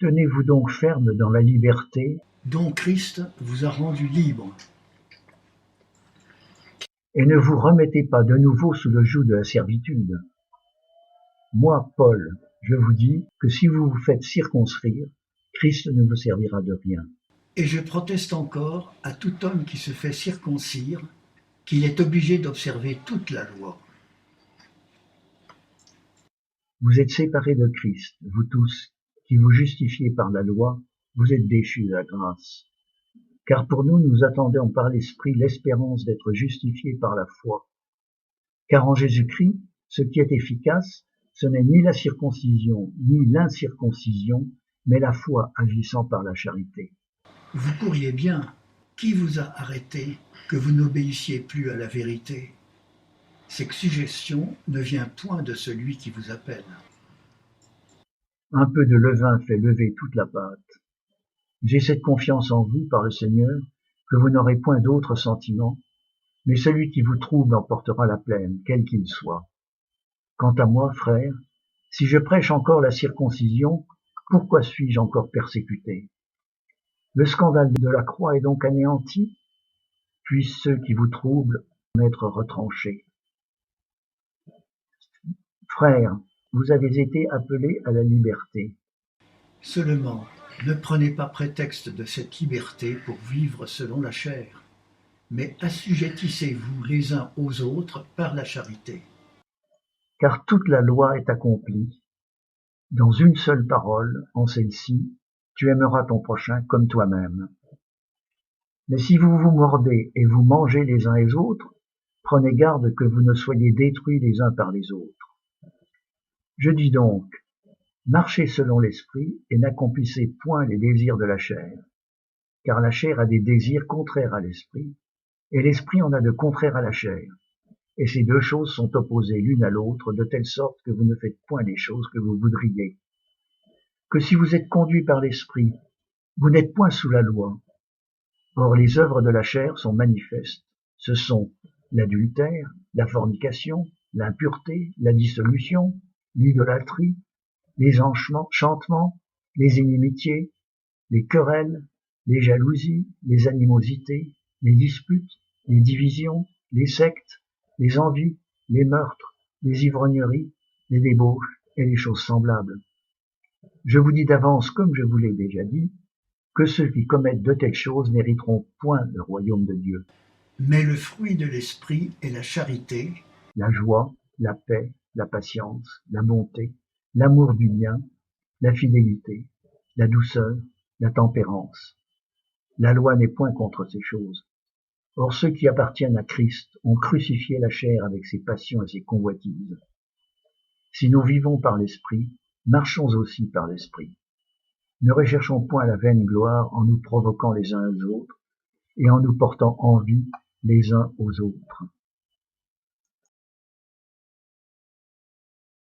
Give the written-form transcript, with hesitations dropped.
Tenez-vous donc ferme dans la liberté dont Christ vous a rendu libre. et ne vous remettez pas de nouveau sous le joug de la servitude. Moi, Paul, je vous dis que si vous vous faites circoncire, Christ ne vous servira de rien. Et je proteste encore à tout homme qui se fait circoncire qu'il est obligé d'observer toute la loi. Vous êtes séparés de Christ, vous tous, qui vous justifiez par la loi, vous êtes déchus de la grâce. Car pour nous, nous attendons par l'Esprit l'espérance d'être justifiés par la foi. Car en Jésus-Christ, ce qui est efficace, ce n'est ni la circoncision, ni l'incirconcision, mais la foi agissant par la charité. Vous couriez bien. Qui vous a arrêté que vous n'obéissiez plus à la vérité? Cette suggestion ne vient point de celui qui vous appelle. Un peu de levain fait lever toute la pâte. J'ai cette confiance en vous par le Seigneur, que vous n'aurez point d'autre sentiment, mais celui qui vous trouble en portera la plaine, quel qu'il soit. Quant à moi, frère, si je prêche encore la circoncision, pourquoi suis-je encore persécuté? Le scandale de la croix est donc anéanti? Puissent ceux qui vous troublent en être retranchés. Frères, vous avez été appelés à la liberté. Seulement, ne prenez pas prétexte de cette liberté pour vivre selon la chair, mais assujettissez-vous les uns aux autres par la charité. Car toute la loi est accomplie dans une seule parole, en celle-ci, tu aimeras ton prochain comme toi-même. Mais si vous vous mordez et vous mangez les uns les autres, prenez garde que vous ne soyez détruits les uns par les autres. Je dis donc, marchez selon l'esprit et n'accomplissez point les désirs de la chair, car la chair a des désirs contraires à l'esprit, et l'esprit en a de contraires à la chair. Et ces deux choses sont opposées l'une à l'autre, de telle sorte que vous ne faites point les choses que vous voudriez. Que si vous êtes conduits par l'esprit, vous n'êtes point sous la loi. Or les œuvres de la chair sont manifestes. Ce sont l'adultère, la fornication, l'impureté, la dissolution, l'idolâtrie, les enchantements, les inimitiés, les querelles, les jalousies, les animosités, les disputes, les divisions, les sectes, les envies, les meurtres, les ivrogneries, les débauches et les choses semblables. Je vous dis d'avance, comme je vous l'ai déjà dit, que ceux qui commettent de telles choses n'hériteront point le royaume de Dieu. Mais le fruit de l'esprit est la charité, La joie, la paix, la patience, la bonté, l'amour du bien, la fidélité, la douceur, la tempérance. La loi n'est point contre ces choses. Or ceux qui appartiennent à Christ ont crucifié la chair avec ses passions et ses convoitises. Si nous vivons par l'esprit, marchons aussi par l'esprit. Ne recherchons point la vaine gloire en nous provoquant les uns aux autres et en nous portant envie les uns aux autres.